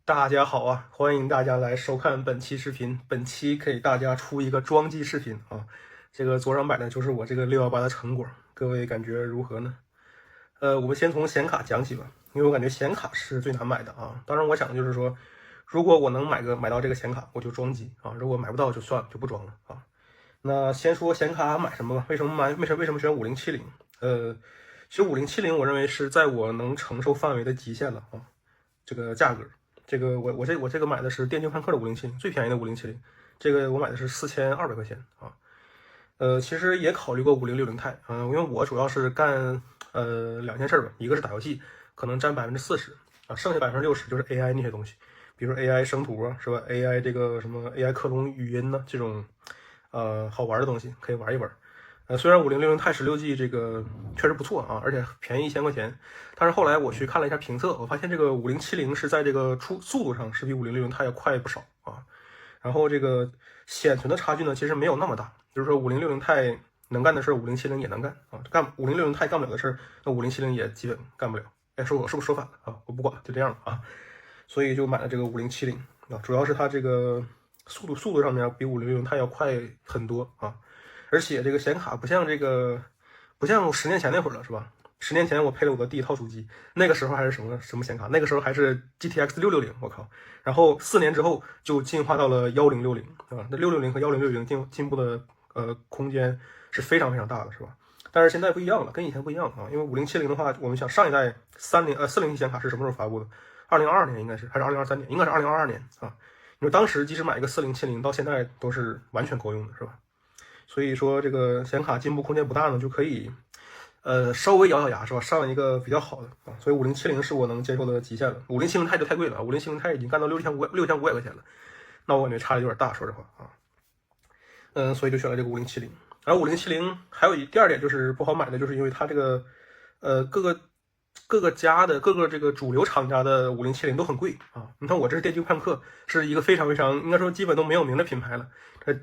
大家好啊，欢迎大家来收看本期视频。本期给大家出一个装机视频啊，这个左上摆的就是我这个618的成果，各位感觉如何呢？我们先从显卡讲起吧，因为我感觉显卡是最难买的啊。当然，我想就是说，如果我能买到这个显卡，我就装机啊；如果买不到就算了，就不装了啊。那先说显卡买什么吧？为什么选5070？其实5070我认为是在我能承受范围的极限了啊，这个价格。这个我这个买的是电竞判客的5070，最便宜的5070，这个我买的是4200块钱啊。其实也考虑过5060钛，因为我主要是干两件事吧，一个是打游戏，可能占40%啊，剩下60%就是 AI 那些东西，比如说 AI 生图啊，是吧？AI 这个什么 AI 克隆语音呢，这种好玩的东西可以玩一玩。虽然5060钛16G 这个确实不错啊，而且便宜1000块钱，但是后来我去看了一下评测，我发现这个5070是在这个速度上是比5060钛要快不少啊。然后这个显存的差距呢，其实没有那么大，就是说5060钛能干的事5070也能干啊，5060钛干不了的事那5070也基本干不了。哎，我是不是说反了啊？我不管，就这样了啊。所以就买了这个5070啊，主要是它这个速度上面比5060钛要快很多啊。而且这个显卡不像10年前那会儿了，是吧？10年前我配了我的第一套主机，那个时候还是什么显卡？那个时候还是 GTX 660，我靠！然后4年之后就进化到了1060啊，那660和1060进步的空间是非常非常大的，是吧？但是现在不一样了，跟以前不一样啊，因为5070的话，我们想上一代40T显卡是什么时候发布的？2022年应该是，还是2023年？应该是2022年啊。你说当时即使买一个4070，到现在都是完全够用的，是吧？所以说这个显卡进步空间不大呢，就可以稍微咬牙是吧，上一个比较好的啊。所以5070是我能接受的极限了，5070钛就太贵了，5070钛已经干到6500块钱了，那我感觉差的有点大，说实话啊。所以就选了这个5070。然后5070还有第二点就是不好买的，就是因为它这个各个家的各个这个主流厂家的5070都很贵啊。你看我这是电竞判客，是一个非常非常应该说基本都没有名的品牌了，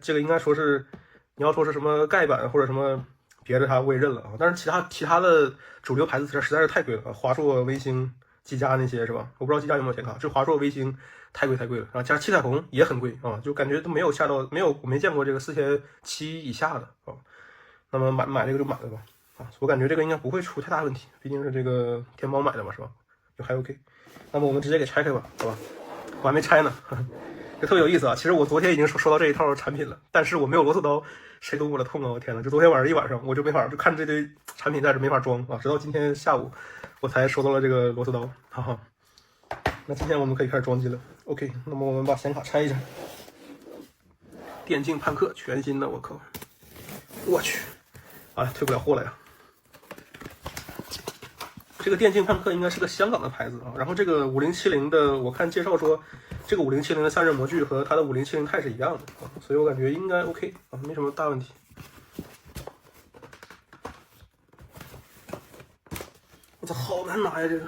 这个应该说是你要说是什么盖板或者什么别的，它我也认了啊。但是其他的主流牌子实在是太贵了，华硕、微星、技嘉那些是吧？我不知道技嘉有没有显卡，就华硕、微星太贵了啊。加上七彩虹也很贵啊，就感觉都没有下到我没见过这个4700以下的啊。那么买这个就买了吧啊，我感觉这个应该不会出太大问题，毕竟是这个天猫买的嘛，是吧？就还 OK。那么我们直接给拆开吧，好吧？我还没拆呢。这特别有意思啊！其实我昨天已经收到这一套产品了，但是我没有螺丝刀，谁懂我的痛啊！我天呐，就昨天晚上一晚上，我就没法就看这堆产品在这没法装啊，直到今天下午我才收到了这个螺丝刀，哈哈。那今天我们可以开始装机了。OK，那么我们把显卡拆一下。电竞判客全新的，我靠！我去，哎，退不了货了呀！这个电竞判客应该是个香港的牌子啊。然后这个5070的，我看介绍说，这个5070的散热模具和它的5070钛是一样的啊，所以我感觉应该 OK 啊，没什么大问题。我操，好难拿呀这个！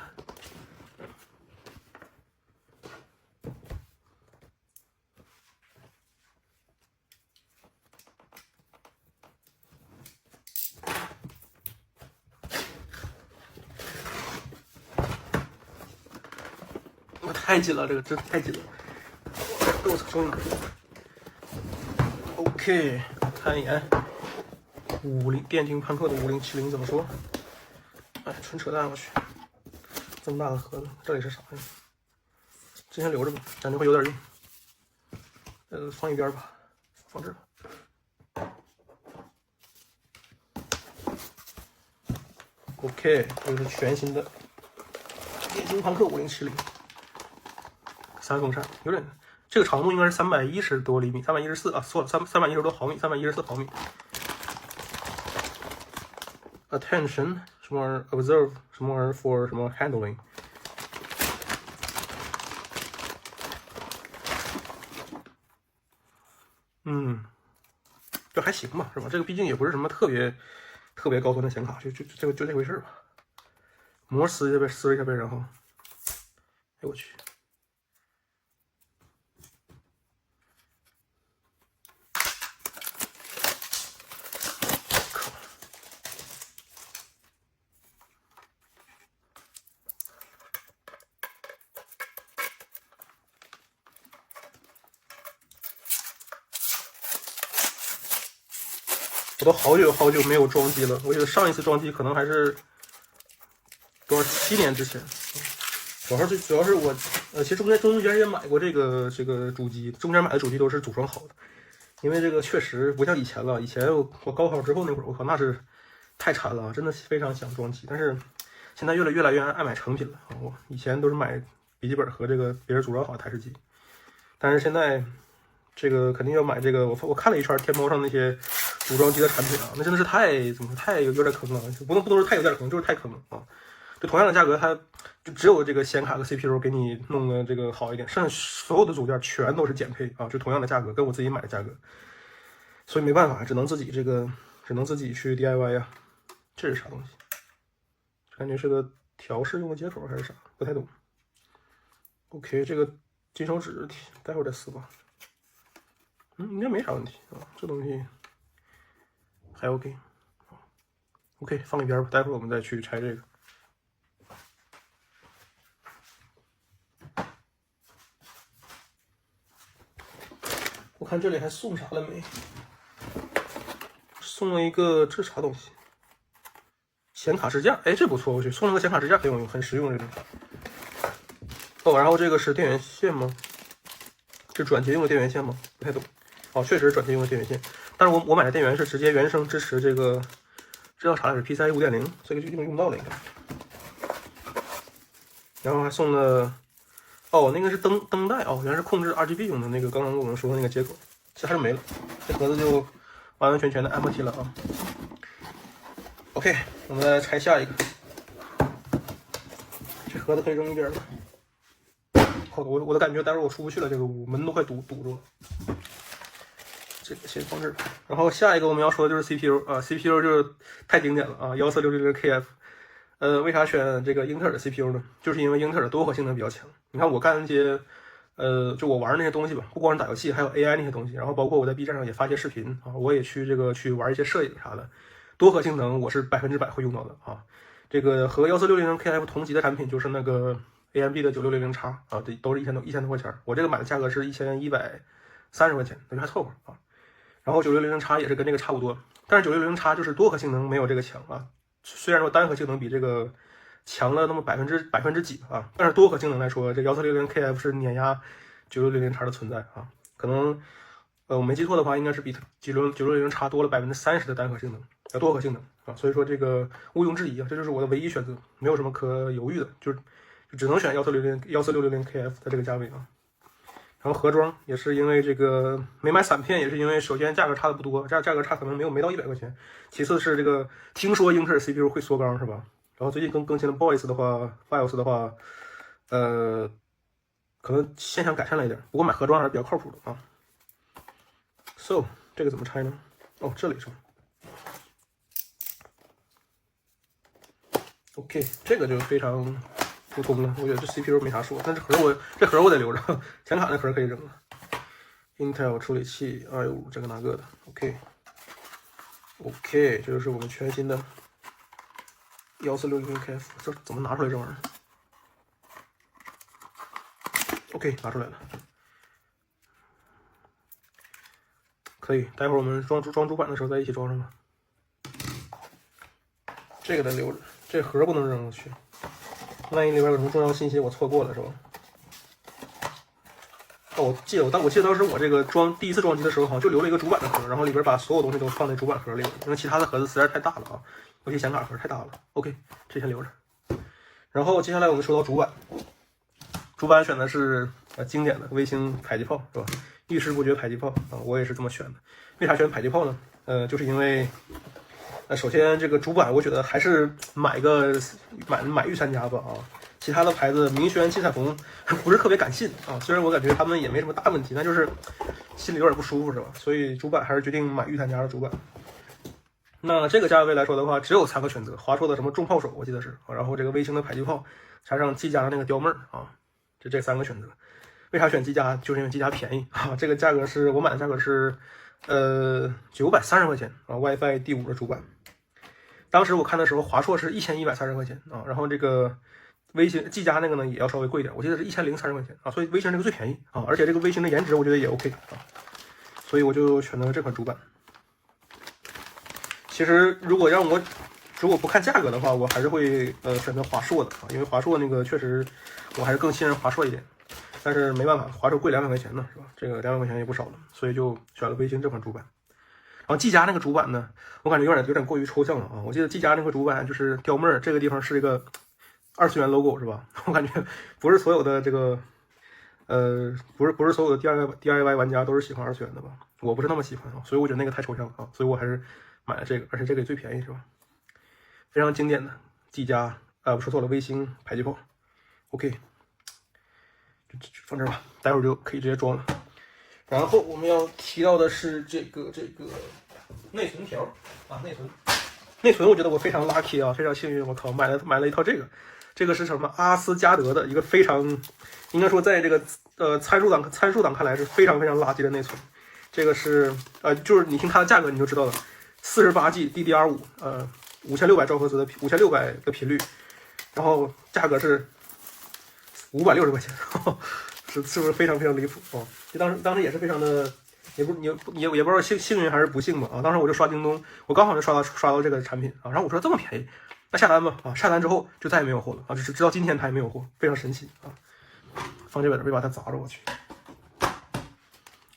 我太紧了，这个真太紧了！我操，终于拿住了。OK，看一眼电竞判客的5070怎么说？哎，纯扯淡！我去，这么大的盒子，这里是啥呀？之前留着吧，感觉会有点用。放一边吧，放这儿吧。OK， 这个是全新的电竞判客5070，三风扇，有点这个长度应该是310多厘米，314啊，错了，310多毫米，314毫米。Attention 什么玩意儿 ？Observe 什么玩意儿 ？For 什么 handling？这还行吧，是吧？这个毕竟也不是什么特别高端的显卡，就这回事吧。膜撕一下呗，然后，哎我去，靠！我都好久没有装机了，我记得上一次装机可能还是7年之前。主要是我其实中间也买过这个主机，中间买的主机都是组装好的，因为这个确实不像以前了。以前我高考之后那会儿，我靠那是太馋了，真的非常想装机，但是现在越来越爱买成品了。我以前都是买笔记本和这个别人组装好的台式机，但是现在这个肯定要买这个。我看了一圈天猫上那些组装机的产品啊，那真的是太有点坑了，不能是太有点坑，就是太坑了啊！就同样的价格，它就只有这个显卡和 CPU 给你弄的这个好一点，剩下所有的组件全都是减配啊，就同样的价格，跟我自己买的价格，所以没办法，只能自己去 DIY 呀。这是啥东西？感觉是个调试用的接口还是啥？不太懂。OK， 这个金手指待会儿再撕吧。应该没啥问题啊，这东西还 OK。OK， 放一边吧，待会儿我们再去拆这个。我看这里还送啥了没？送了一个这是啥东西？显卡支架，哎，这不错，我去送了个显卡支架，很有用，很实用这个。哦，然后这个是电源线吗？是转接用的电源线吗？不太懂。哦，确实是转接用的电源线，但是我买的电源是直接原生支持这个，这叫啥来着 ？PCIe 5.0，这个就用不到了应该。然后还送了。哦，那个是灯带哦，原来是控制 RGB 用的那个，刚刚我们说的那个接口，其实还是没了，这盒子就完全的 empty 了啊。OK， 我们来拆下一个，这盒子可以扔一边了。我的感觉，待会儿我出不去了，这个屋门都快堵住了。这个先放这儿，然后下一个我们要说的就是 CPU 啊 ，CPU 就是太经典了啊，14600KF。为啥选这个英特尔的 CPU 呢？就是因为英特尔的多核性能比较强。你看我干那些，就我玩那些东西吧，不光是打游戏，还有 AI 那些东西，然后包括我在 B 站上也发一些视频啊，我也去玩一些摄影啥的，多核性能我是100%会用到的啊。这个和14600KF 同级的产品就是那个 AMD 的9600X 啊，这都是1000多块钱，我这个买的价格是1130块钱，等于还凑合啊。然后9600X 也是跟这个差不多，但是9600X 就是多核性能没有这个强啊。虽然说单核性能比这个强了那么百分之几啊，但是多核性能来说，这14600KF 是碾压9600X 的存在啊。可能我没记错的话，应该是比9600X 多了30%的单核性能，多核性能啊。所以说这个毋庸置疑啊，这就是我的唯一选择，没有什么可犹豫的，就只能选14600KF 的这个价位啊。然后盒装也是因为这个没买散片，也是因为首先价格差的不多，价格差可能没到100块钱。其次是这个听说英特尔 CPU 会缩缸是吧？然后最近更新了 BIOS 的话，可能现象改善了一点，不过买盒装还是比较靠谱的啊。So 这个怎么拆呢？哦，这里是吧 ？OK， 这个就非常普通了，我觉得这 CPU 没啥说，但这盒我得留着，显卡那盒可以扔了。Intel 处理器，哎呦，这个那个的 ，OK， 这就是我们全新的14600KF，这怎么拿出来这玩意儿 ？OK， 拿出来了，可以，待会儿我们装主板的时候再一起装上吧。这个得留着，这盒不能扔去。万一里边有什么重要信息我错过了是吧？哦，我记得当时我这个第一次装机的时候，好像就留了一个主板的盒，然后里边把所有东西都放在主板盒里了，因为其他的盒子实在是太大了啊，尤其显卡盒太大了。OK， 这先留着。然后接下来我们说到主板，主板选的是经典的微星迫击炮是吧？遇事不决迫击炮啊，我也是这么选的。为啥选迫击炮呢？就是因为。首先这个主板我觉得还是买御三家吧啊，其他的牌子明轩、七彩虹不是特别敢信啊，虽然我感觉他们也没什么大问题，但就是心里有点不舒服是吧？所以主板还是决定买御三家的主板。那这个价位来说的话，只有3个选择：华硕的什么重炮手我记得是，然后这个微星的迫击炮，加上技嘉的那个雕妹啊，这3个选择。为啥选技嘉？就是因为技嘉便宜啊，这个价格是我买的价格是930块钱啊 ，WiFi 第5的主板。当时我看的时候，华硕是1130块钱啊，然后这个微星技嘉那个呢也要稍微贵一点，我记得是1030块钱啊，所以微星这个最便宜啊，而且这个微星的颜值我觉得也 OK 啊，所以我就选择了这款主板。其实如果不看价格的话，我还是会选择华硕的啊，因为华硕那个确实我还是更信任华硕一点。但是没办法，华硕贵200块钱呢，是吧？这个200块钱也不少了，所以就选了微星这款主板。然后技嘉那个主板呢，我感觉有点过于抽象了啊！我记得技嘉那个主板就是雕妹儿这个地方是一个2次元 logo 是吧？我感觉不是所有的这个不是所有的 DIY 玩家都是喜欢2次元的吧？我不是那么喜欢啊，所以我觉得那个太抽象了啊，所以我还是买了这个，而且这个也最便宜是吧？非常经典的技嘉我说错了，微星迫击炮 ，OK。就放这儿吧，待会儿就可以直接装了。然后我们要提到的是这个内存条啊，内存，我觉得我非常 lucky 啊，非常幸运，我靠，买了一套这个是什么？阿斯加德的一个非常，应该说在这个参数党看来是非常非常垃圾的内存。这个是就是你听它的价格你就知道了，48G DDR5，5600兆赫兹的5600的频率，然后价格是560块钱，是不是非常非常离谱啊？就当时也是非常的，也不知道幸运还是不幸吧啊！当时我就刷京东，我刚好就刷到这个产品啊，然后我说这么便宜，那下单吧啊！下单之后就再也没有货了啊，直到今天它也没有货，非常神奇啊！放这边别把它砸着，我去。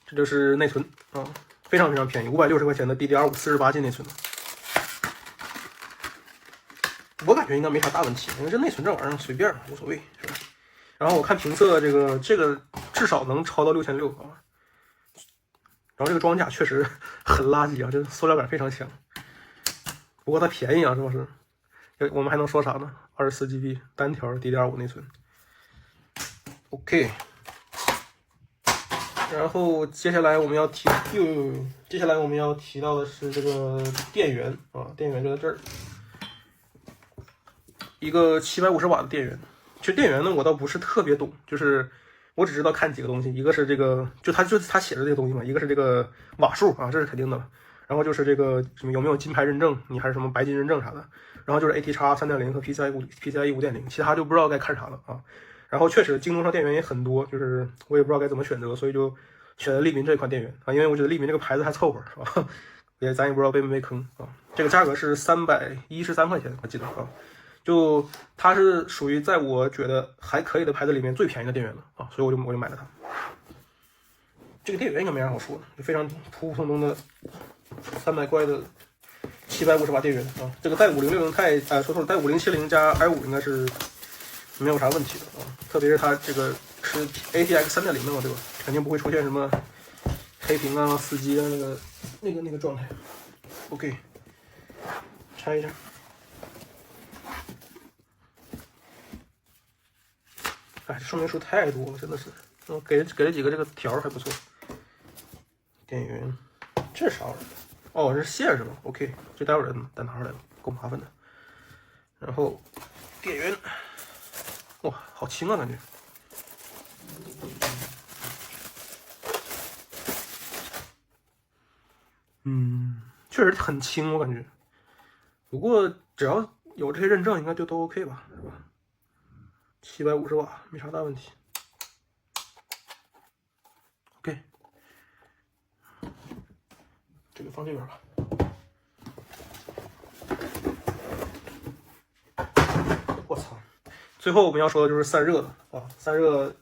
这就是内存啊，非常非常便宜，560块钱的 DDR5 48G 内存。我感觉应该没啥大问题，因为这内存这玩意儿随便无所谓，是吧？然后我看评测，这个至少能超到6600啊。然后这个装甲确实很垃圾啊，这塑料感非常强。不过它便宜啊，是不是？我们还能说啥呢？24GB 单条 DDR5 内存。OK。然后接下来我们要提到的是这个电源啊，电源就在这儿，一个750瓦的电源。其实电源呢，我倒不是特别懂，就是我只知道看几个东西，一个是这个，他写的这个东西嘛，一个是这个瓦数啊，这是肯定的了。然后就是这个什么有没有金牌认证，你还是什么白金认证啥的。然后就是 ATX 3.0和 PCIe 5.0，其他就不知道该看啥了啊。然后确实京东上电源也很多，就是我也不知道该怎么选择，所以就选了利民这款电源啊，因为我觉得利民这个牌子还凑合，是吧？咱也不知道被没被坑啊。这个价格是313块钱，我记得啊。就它是属于在我觉得还可以的牌子里面最便宜的电源了啊，所以我就买了它。这个电源应该没啥好说的，就非常普普通通的300块的750瓦电源啊。这个带5060钛，说错了，带5070加 i5 应该是没有啥问题的啊。特别是它这个是 ATX 3.0的嘛，对吧？肯定不会出现什么黑屏啊、死机啊那个状态。OK， 拆一下。哎，这说明书太多了，真的是。给了几个这个条还不错。电源，这是啥玩意儿？哦，这是线是吧 ？OK， 这待会儿再拿出来了，够麻烦的。然后电源，哇，好轻啊，感觉。确实很轻，我感觉。不过只要有这些认证，应该就都 OK 吧，是吧？750瓦，没啥大问题。OK， 这个放这边吧。我操！最后我们要说的就是散热了啊，散热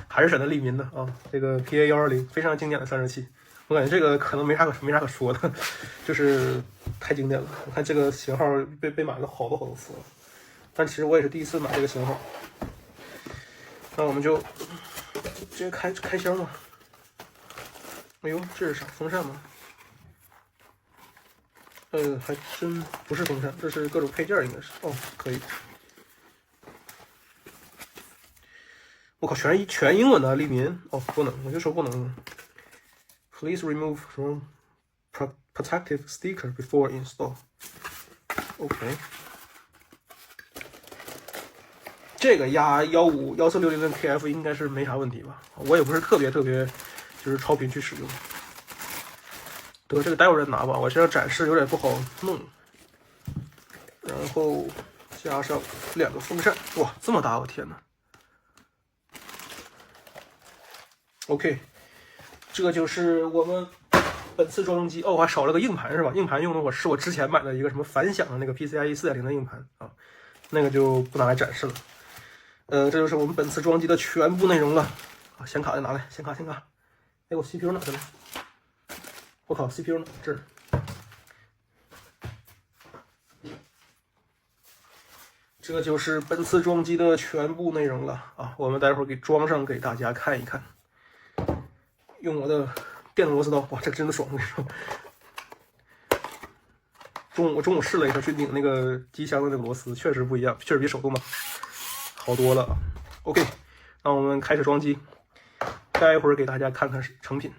还是选的利民的啊，这个 PA120非常经典的散热器。我感觉这个可能没啥可说的，就是太经典了。我看这个型号被买了好多次了，但其实我也是第一次买这个型号。那我们就直接开箱吧。哎呦，这是啥？风扇吗？还真不是风扇，这是各种配件，应该是。哦，可以。我靠，全英文的利民哦，不能，我就说不能。Please remove from protective sticker before install. OK， 这个压1451460跟 KF 应该是没啥问题吧？我也不是特别就是超频去使用。得，这个待会儿再拿吧，我这样展示有点不好弄。然后加上2个风扇，哇，这么大，我天哪 ！OK。这就是我们本次装机哦，我还少了个硬盘是吧？硬盘用的是我之前买的一个什么反响的那个 PCIe 4.0的硬盘啊，那个就不拿来展示了。这就是我们本次装机的全部内容了啊！显卡再拿来，显卡。哎，我 CPU 哪去了？我靠 ，CPU 呢？这儿。这就是本次装机的全部内容了啊！我们待会儿给装上，给大家看一看。用我的电螺丝刀，哇，这个真的爽！我跟你说，我中午试了一下，去拧那个机箱的那个螺丝，确实不一样，确实比手动的好多了。OK，那我们开始装机，待会儿给大家看看成品。